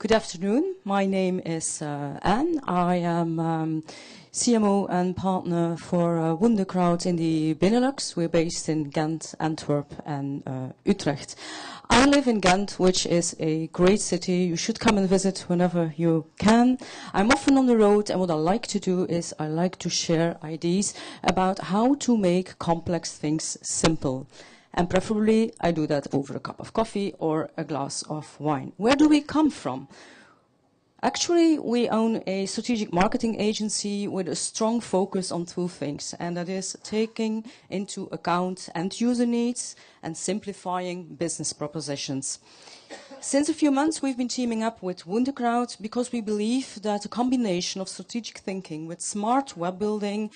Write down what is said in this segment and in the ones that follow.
Good afternoon. My name is Anne. I am CMO and partner for Wunderkraut in the Benelux. We're based in Ghent, Antwerp, and Utrecht. I live in Ghent, which is a great city. You should come and visit whenever you can. I'm often on the road, and what I like to do is I like to share ideas about how to make complex things simple. And preferably, I do that over a cup of coffee or a glass of wine. Where do we come from? Actually, we own a strategic marketing agency with a strong focus on two things, and that is taking into account end-user needs and simplifying business propositions. Since a few months, we've been teaming up with Wunderkraut because we believe that a combination of strategic thinking with smart web building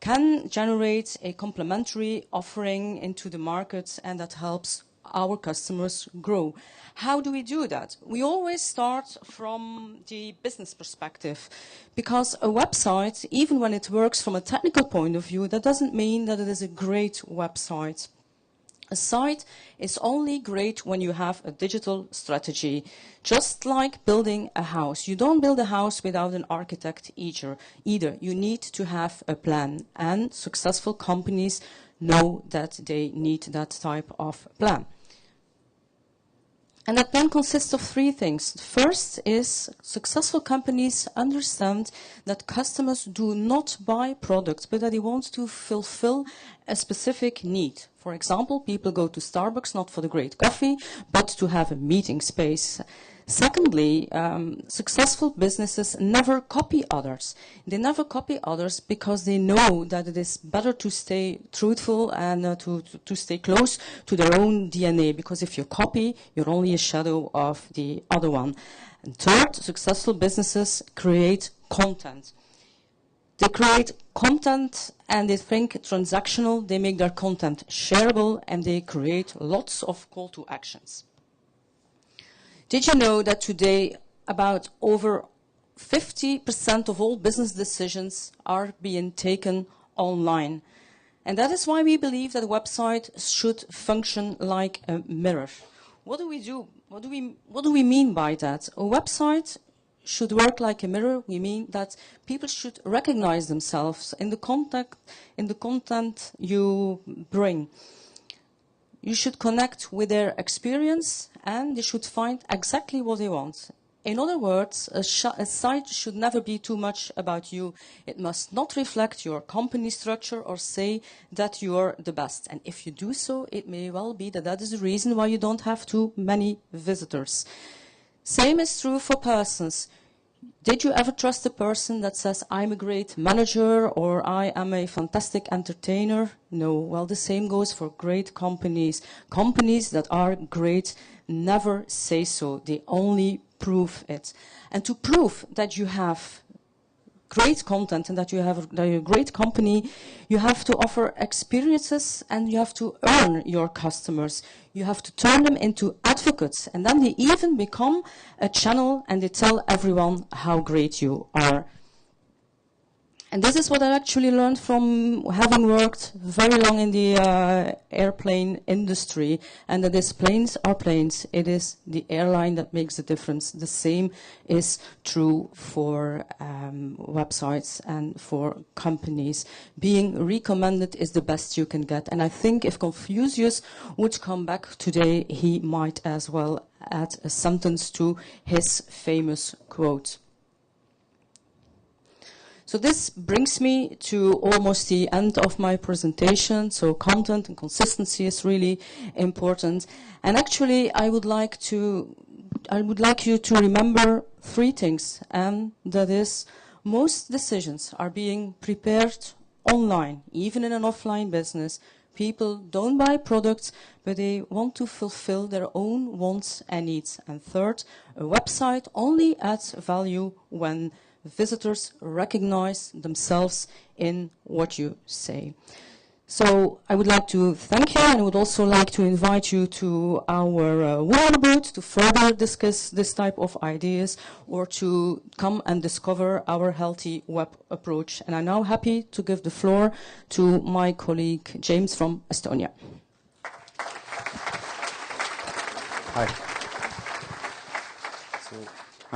can generate a complementary offering into the market, and that helps our customers grow. How do we do that? We always start from the business perspective, because a website, even when it works from a technical point of view, that doesn't mean that it is a great website. A site is only great when you have a digital strategy, just like building a house. You don't build a house without an architect either. You need to have a plan, and successful companies know that they need that type of plan. And that plan consists of three things. First is successful companies understand that customers do not buy products, but that they want to fulfill a specific need. For example, people go to Starbucks not for the great coffee, but to have a meeting space. Secondly, successful businesses never copy others. They never copy others because they know that it is better to stay truthful and to stay close to their own DNA, because if you copy, you're only a shadow of the other one. And third, successful businesses create content. They create content and they think transactional, they make their content shareable, and they create lots of call to actions. Did you know that today about over 50% of all business decisions are being taken online? And that is why we believe that a website should function like a mirror. What do we do? What do we mean by that? A website should work like a mirror. We mean that people should recognize themselves in the content you bring. You should connect with their experience, and they should find exactly what they want. In other words, a site should never be too much about you. It must not reflect your company structure or say that you are the best. And if you do so, it may well be that that is the reason why you don't have too many visitors. Same is true for persons. Did you ever trust a person that says, I'm a great manager or I am a fantastic entertainer? No. Well, the same goes for great companies. Companies that are great never say so. They only prove it. And to prove that you have great content and that you're a great company, you have to offer experiences and you have to earn your customers. You have to turn them into advocates, and then they even become a channel and they tell everyone how great you are. And this is what I actually learned from having worked very long in the airplane industry, and that is planes are planes. It is the airline that makes the difference. The same is true for websites and for companies. Being recommended is the best you can get. And I think if Confucius would come back today, he might as well add a sentence to his famous quote. So this brings me to almost the end of my presentation. So content and consistency is really important. And actually, I would like you to remember three things. And that is, most decisions are being prepared online, even in an offline business. People don't buy products, but they want to fulfill their own wants and needs. And third, a website only adds value when visitors recognize themselves in what you say. So I would like to thank you, and I would also like to invite you to our Wonder booth to further discuss this type of ideas, or to come and discover our healthy web approach. And I'm now happy to give the floor to my colleague James from Estonia. Hi. So